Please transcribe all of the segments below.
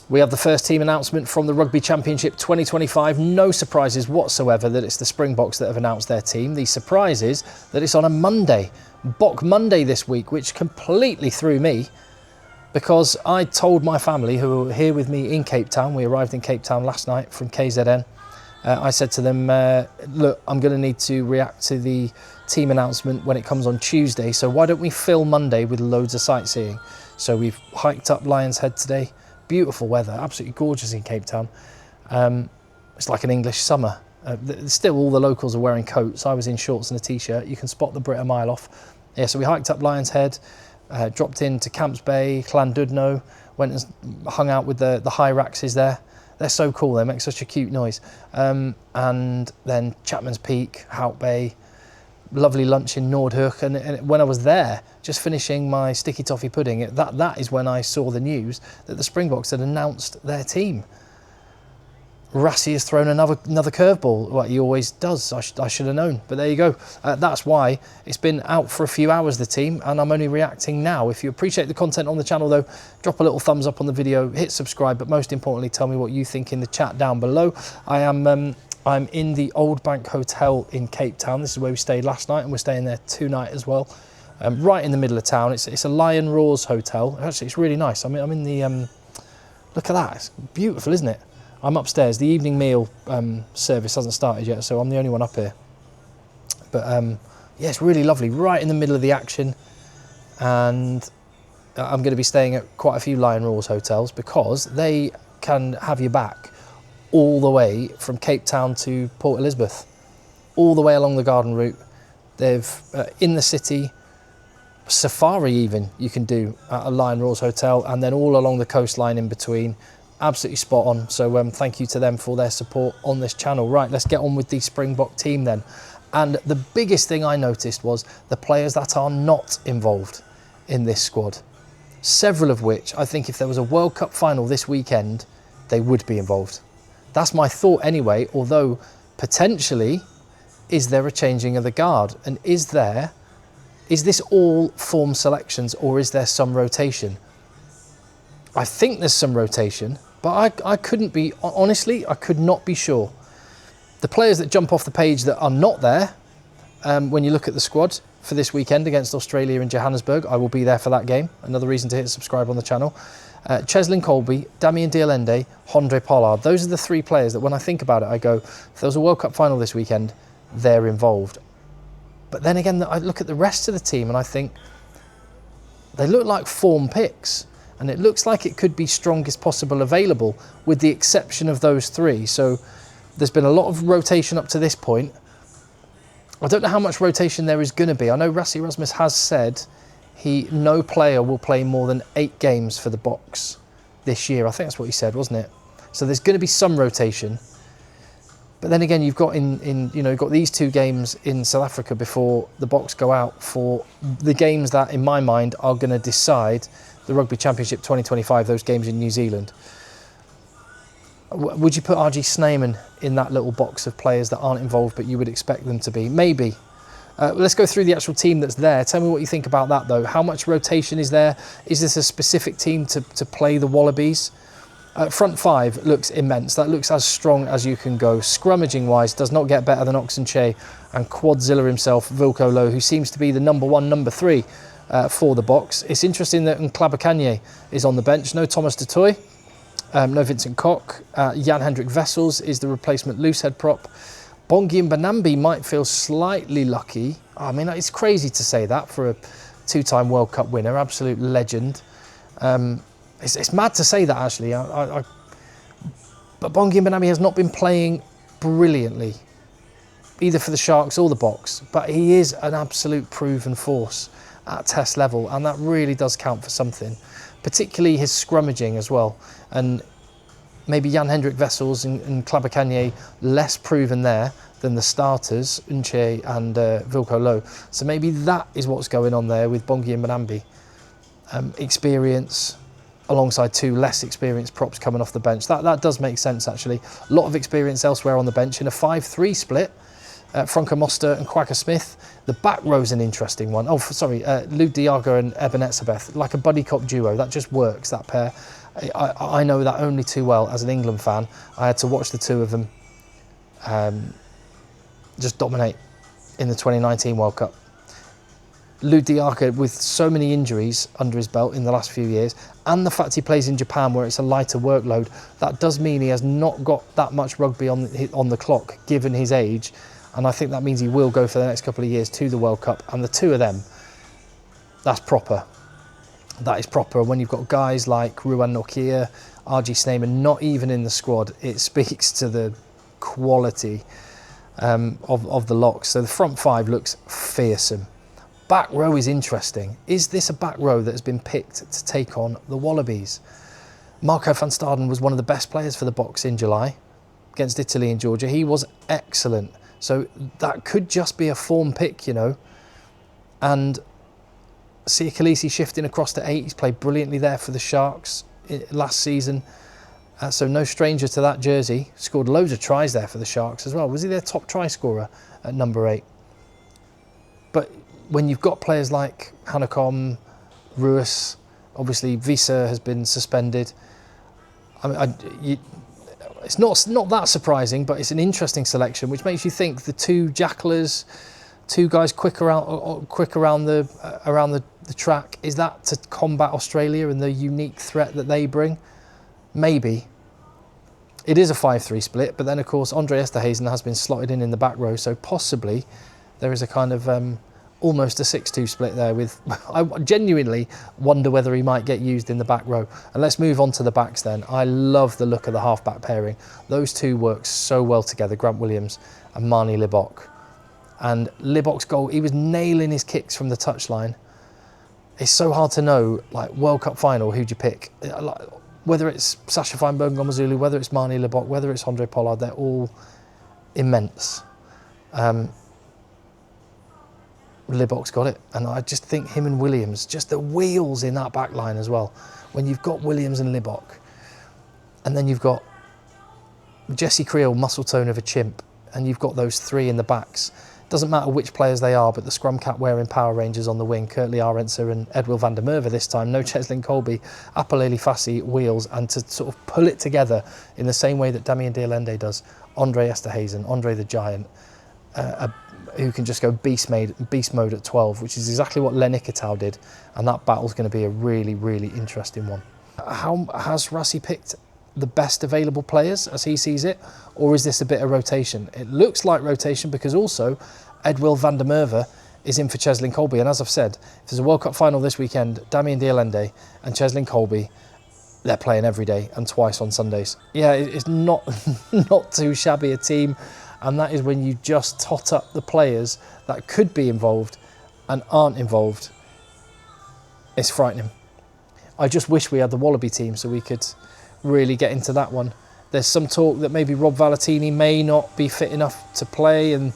We have the first team announcement from the Rugby Championship 2025. No surprises whatsoever that it's the Springboks that have announced their team. The surprise is that it's on a Monday, Bok Monday this week, which completely threw me because I told my family who were here with me in Cape Town, we arrived in Cape Town last night from KZN, I said to them, look, I'm going to need to react to the team announcement when it comes on Tuesday, so why don't we fill Monday with loads of sightseeing? So we've hiked up Lion's Head today. Beautiful weather, absolutely gorgeous in Cape Town. It's like an English summer. Still all the locals are wearing coats. I was in shorts and a t-shirt. You can spot the Brit a mile off. Yeah, so we hiked up Lion's Head, dropped into Camps Bay, Llandudno, went and hung out with the Hyraxes there. They're so cool, they make such a cute noise. And then Chapman's Peak, Hout Bay, lovely lunch in Noordhoek. And when I was there, just finishing my sticky toffee pudding, that is when I saw the news that the Springboks had announced their team. Rassie has thrown another curveball. Well, he always does. I should have known, but there you go. That's why it's been out for a few hours, the team, and I'm only reacting now. If you appreciate the content on the channel, though, drop a little thumbs up on the video, hit subscribe, but most importantly, tell me what you think in the chat down below. I'm in the Old Bank Hotel in Cape Town. This is where we stayed last night, and we're staying there tonight as well. Right in the middle of town. It's a Lion Roars hotel. Actually, it's really nice. I'm in the look at that. It's beautiful, isn't it? I'm upstairs. The evening meal service hasn't started yet, so I'm the only one up here. But yeah, it's really lovely, right in the middle of the action. And I'm going to be staying at quite a few Lion Roars hotels because they can have you back all the way from Cape Town to Port Elizabeth, all the way along the Garden Route. They've in the city, safari even you can do at a Lion Roars hotel, and then all along the coastline in between. Absolutely spot on. So thank you to them for their support on this channel. Right, let's get on with the Springbok team then. And the biggest thing I noticed was the players that are not involved in this squad. Several of which I think if there was a World Cup final this weekend, they would be involved. That's my thought anyway, although potentially, is there a changing of the guard? And is this all form selections, or is there some rotation? I think there's some rotation, but I couldn't be, honestly, I could not be sure. The players that jump off the page that are not there, when you look at the squad for this weekend against Australia in Johannesburg, I will be there for that game. Another reason to hit subscribe on the channel. Cheslin Kolbe, Damian Allende, Andre Pollard. Those are the three players that when I think about it, I go, if there was a World Cup final this weekend, they're involved. But then again, I look at the rest of the team and I think they look like form picks. And it looks like it could be strongest possible available with the exception of those three. So there's been a lot of rotation up to this point. I don't know how much rotation there is going to be. I know Rassie Rasmus has said no player will play more than 8 games for the Boks this year. I think that's what he said, wasn't it? So there's going to be some rotation. But then again, you've got you've got these 2 games in South Africa before the Boks go out for the games that, in my mind, are going to decide the Rugby Championship 2025, those games in New Zealand. Would you put RG Snyman in that little box of players that aren't involved but you would expect them to be? Maybe. Let's go through the actual team that's there. Tell me what you think about that though. How much rotation is there? Is this a specific team to play the Wallabies? Front 5 looks immense. That looks as strong as you can go. Scrummaging wise, does not get better than Oxenche and Quadzilla himself, Wilco Louw, who seems to be the number 1, number 3 for the Boks. It's interesting that Nklabakanye is on the bench. No Thomas du Toit, no Vincent Koch. Jan-Hendrik Wessels is the replacement loosehead prop. Bongi Mbonambi might feel slightly lucky. I mean, it's crazy to say that for a 2-time World Cup winner, absolute legend. It's mad to say that, actually. But Bongi Mbonambi has not been playing brilliantly, either for the Sharks or the Boks, but he is an absolute proven force at test level, and that really does count for something, particularly his scrummaging as well. And maybe Jan-Hendrik Wessels and Nklabakanye less proven there than the starters, Unche and Wilco Louw. So maybe that is what's going on there with Bongi Mbonambi. Experience alongside 2 less experienced props coming off the bench. That does make sense, actually. A lot of experience elsewhere on the bench in a 5-3 split. Franco Moster and Quagga Smith. The back row's an interesting one. Oh, sorry, Lou Diaga and Eben Etzebeth, like a buddy cop duo. That just works, that pair. I know that only too well as an England fan. I had to watch the two of them just dominate in the 2019 World Cup. Lou Diaka, with so many injuries under his belt in the last few years, and the fact he plays in Japan where it's a lighter workload, that does mean he has not got that much rugby on the clock given his age, and I think that means he will go for the next couple of years to the World Cup. And the two of them, that's proper. That is proper. When you've got guys like Ruan Nokia, RG Snyman not even in the squad, it speaks to the quality of the locks. So the front five looks fearsome. Back row is interesting. Is this a back row that has been picked to take on the Wallabies? Marco van Staden was one of the best players for the Boks in July against Italy and Georgia. He was excellent. So that could just be a form pick, you know. And Sia Khaleesi shifting across to 8. He's played brilliantly there for the Sharks last season. So no stranger to that jersey. Scored loads of tries there for the Sharks as well. Was he their top try scorer at number 8? But when you've got players like Hanekom, Ruiz, obviously Visa has been suspended. I mean, it's not that surprising, but it's an interesting selection, which makes you think the two jacklers, two guys quick around the track. Is that to combat Australia and the unique threat that they bring? Maybe. It is a 5-3 split, but then of course Andre Esterhuizen has been slotted in the back row, so possibly there is a kind of almost a 6-2 split there. With I genuinely wonder whether he might get used in the back row. And let's move on to the backs then. I love the look of the half-back pairing. Those two work so well together, Grant Williams and Marnie Libbok. And Libbok's goal, he was nailing his kicks from the touchline. It's so hard to know, like World Cup final, who'd you pick? Whether it's Sasha Feinberg Ngomazulu, whether it's Marnie Libbok, whether it's Andre Pollard, they're all immense. Libbok's got it, and I just think him and Williams, just the wheels in that back line as well. When you've got Williams and Libbok, and then you've got Jesse Creel, muscle tone of a chimp, and you've got those three in the backs. Doesn't matter which players they are, but the scrum cap wearing Power Rangers on the wing, Kurtley Arendse and Edwil van der Merwe this time, no Cheslin Kolbe, Apalele Fassi, wheels, and to sort of pull it together in the same way that Damien de Allende does, Andre Esterhuizen, Andre the Giant, who can just go beast mode at 12, which is exactly what Len Ikitau did, and that battle's going to be a really, really interesting one. How has Rassie picked the best available players as he sees it, or is this a bit of rotation? It looks like rotation because also Edwil van der Merwe is in for Cheslin Kolbe, and as I've said, if there's a World Cup final this weekend, Damien de Allende and Cheslin Kolbe, they're playing every day and twice on Sundays. Yeah, it's not too shabby a team, and that is when you just tot up the players that could be involved and aren't involved. It's frightening. I just wish we had the Wallaby team so we could really get into that one. There's some talk that maybe Rob Valentini may not be fit enough to play, and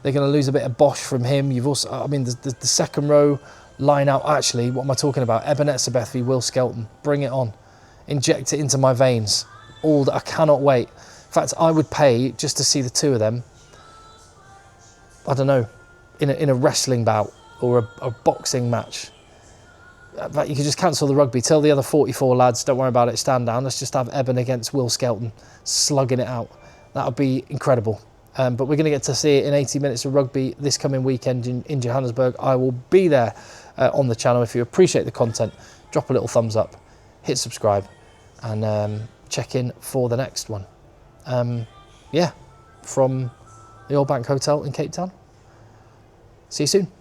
they're going to lose a bit of Bosch from him. You've also, I mean, the second row line out. Actually, what am I talking about? Ebenezer v Will Skelton. Bring it on. Inject it into my veins. I cannot wait. In fact, I would pay just to see the two of them, I don't know, in a wrestling bout or a boxing match. You could just cancel the rugby. Tell the other 44 lads, don't worry about it, stand down. Let's just have Eben against Will Skelton, slugging it out. That would be incredible. But we're going to get to see it in 80 minutes of rugby this coming weekend in Johannesburg. I will be there on the channel. If you appreciate the content, drop a little thumbs up, hit subscribe, and check in for the next one. Yeah, from the Old Bank Hotel in Cape Town. See you soon.